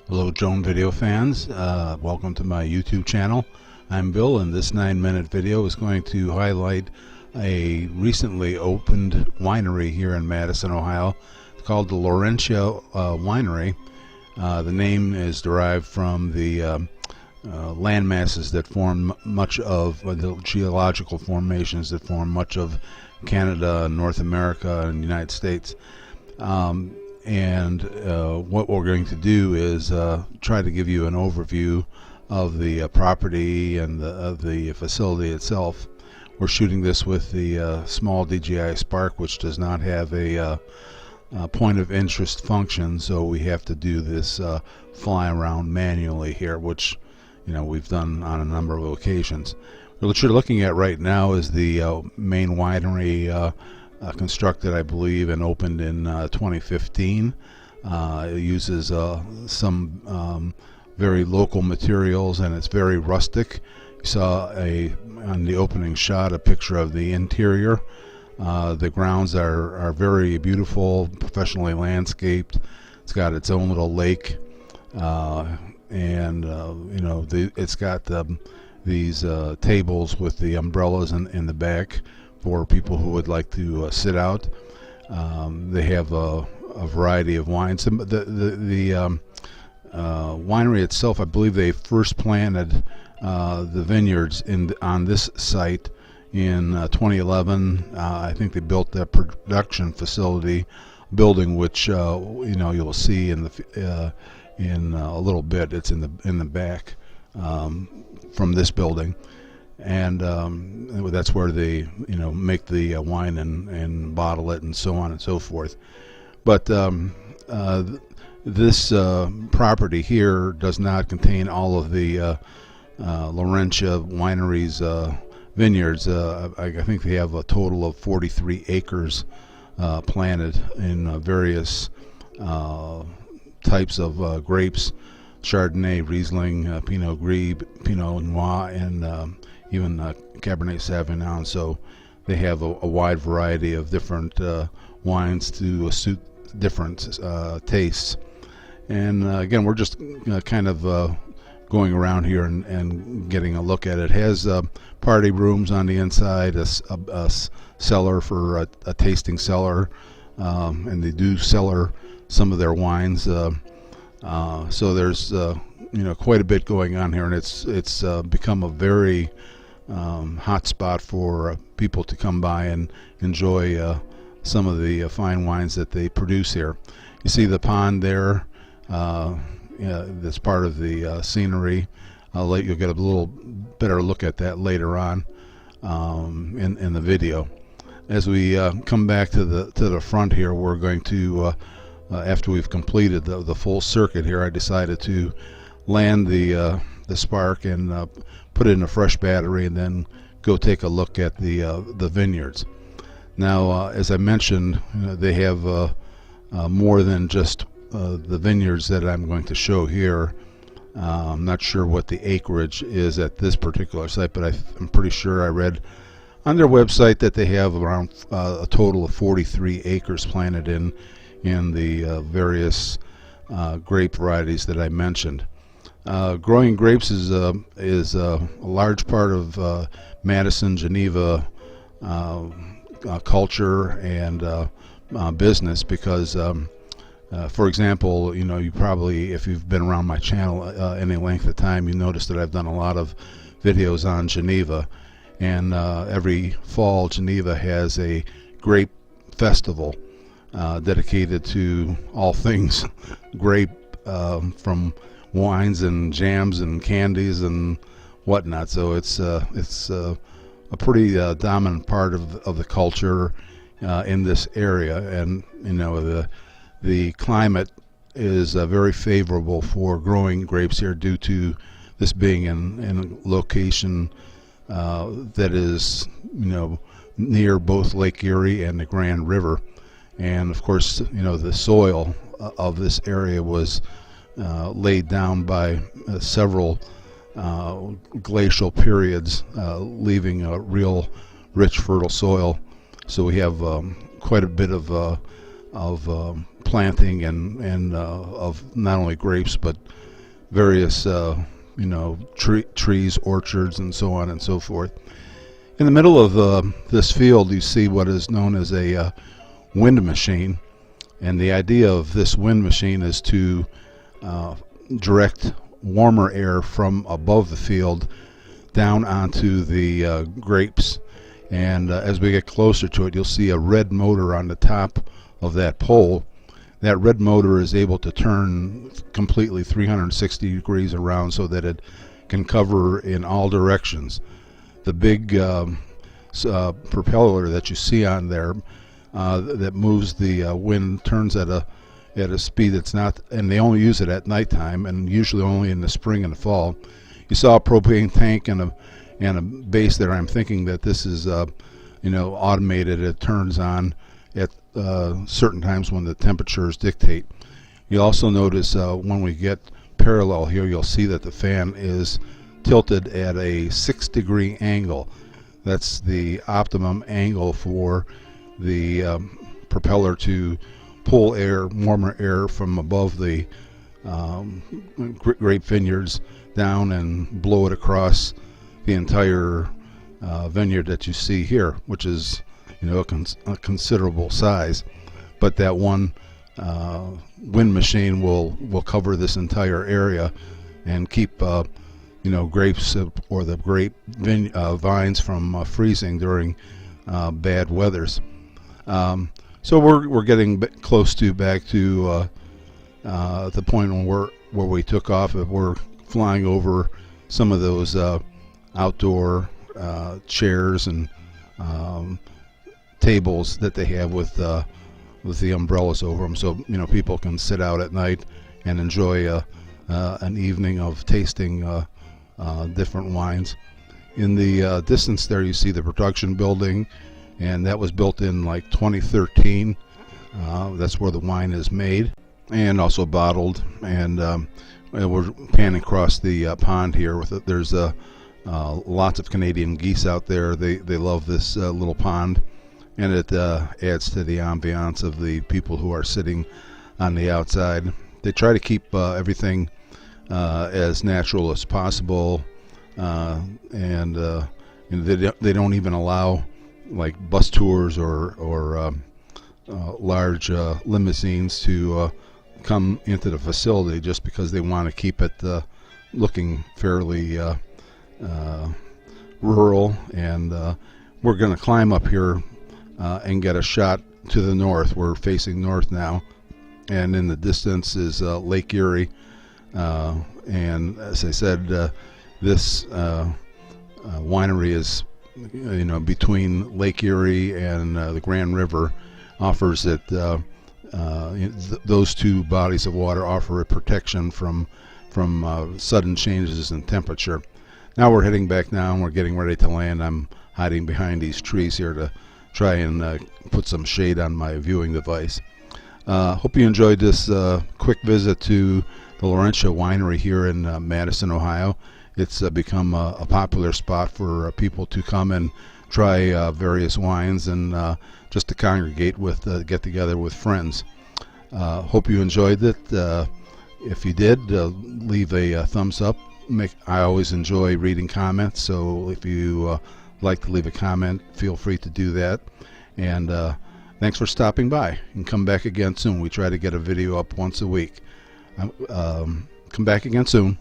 Hello Joan video fans, welcome to my YouTube channel. I'm Bill, and this 9-minute video is going to highlight a recently opened winery here in Madison, Ohio. It's called the Laurentia Winery. The name is derived from the land masses that form much of the geological formations that form much of Canada, North America, and the United States. What we're going to do is try to give you an overview of the property and of the facility itself. We're shooting this with the small DJI Spark, which does not have a point of interest function, so we have to do this fly around manually here, which we've done on a number of occasions. What you're looking at right now is the main winery, constructed, I believe, and opened in 2015. It uses some very local materials, and it's very rustic. You saw on the opening shot a picture of the interior. The grounds are very beautiful, professionally landscaped. It's got its own little lake, it's got these tables with the umbrellas in the back for people who would like to sit out. They have a variety of wines. The winery itself, I believe they first planted the vineyards on this site in 2011. I think they built that production facility building, which you'll see in a little bit. It's in the back from this building. And that's where they make the wine and bottle it and so on and so forth. But this property here does not contain all of the Laurentia Winery's vineyards. I think they have a total of 43 acres planted in various types of grapes: Chardonnay, Riesling, Pinot Gris, Pinot Noir, and even Cabernet Sauvignon. So they have a wide variety of different wines to suit different tastes. And again, we're just kind of going around here and getting a look at it. It has party rooms on the inside, a cellar for a tasting cellar, and they do cellar some of their wines. So there's quite a bit going on here, and it's become a very hot spot for people to come by and enjoy some of the fine wines that they produce here. You see the pond there. That's part of the scenery. You'll get a little better look at that later on in the video. As we come back to the front here, we're going to after we've completed the full circuit here, I decided to land the Spark and put it in a fresh battery, and then go take a look at the vineyards. Now, as I mentioned, they have more than just the vineyards that I'm going to show here. I'm not sure what the acreage is at this particular site, but I'm pretty sure I read on their website that they have around a total of 43 acres planted in the various grape varieties that I mentioned. Growing grapes is a large part of Madison, Geneva culture and business, because for example, you probably, if you've been around my channel any length of time, you notice that I've done a lot of videos on Geneva, and every fall Geneva has a grape festival dedicated to all things grape, from wines and jams and candies and whatnot. So it's a pretty dominant part of the culture in this area, and the climate is very favorable for growing grapes here, due to this being in a location that is near both Lake Erie and the Grand River. And of course, the soil of this area was laid down by several glacial periods, leaving a real rich, fertile soil. So we have quite a bit of planting and of not only grapes but various trees, orchards, and so on and so forth. In the middle of this field, you see what is known as a wind machine, and the idea of this wind machine is to direct warmer air from above the field down onto the grapes. And as we get closer to it, you'll see a red motor on the top of that pole. That red motor is able to turn completely 360 degrees around so that it can cover in all directions. The big propeller that you see on there that moves the wind turns at a speed that's not, and they only use it at nighttime and usually only in the spring and the fall. You saw a propane tank and a base there. I'm thinking that this is automated. It turns on at certain times when the temperatures dictate. You also notice when we get parallel here, you'll see that the fan is tilted at a 6-degree angle. That's the optimum angle for the propeller to pull air, warmer air from above the grape vineyards down and blow it across the entire vineyard that you see here, which is a considerable size. But that one wind machine will cover this entire area and keep grapes or the grape vines from freezing during bad weathers. So we're getting close to back to the point where we took off. We're flying over some of those outdoor chairs and tables that they have with the umbrellas over them, so people can sit out at night and enjoy an evening of tasting different wines. In the distance there, you see the production building, and that was built in like 2013. That's where the wine is made and also bottled. And we're panning across the pond here with it. There's lots of Canadian geese out there. They love this little pond, and it adds to the ambiance of the people who are sitting on the outside. They try to keep everything as natural as possible, and they don't even allow like bus tours or large limousines to come into the facility, just because they want to keep it looking fairly rural. And we're going to climb up here and get a shot to the north. We're facing north now, and in the distance is Lake Erie. And as I said, this winery is between Lake Erie and the Grand River. Offers it those two bodies of water offer it protection from sudden changes in temperature. Now we're heading back down. We're getting ready to land. I'm hiding behind these trees here to try and put some shade on my viewing device. Hope you enjoyed this quick visit to the Laurentia Winery here in Madison, Ohio. It's become a popular spot for people to come and try various wines and just to congregate with, get together with friends. Hope you enjoyed it. If you did, leave a thumbs up. I always enjoy reading comments, so if you like to leave a comment, feel free to do that. And thanks for stopping by, and come back again soon. We try to get a video up once a week. Come back again soon.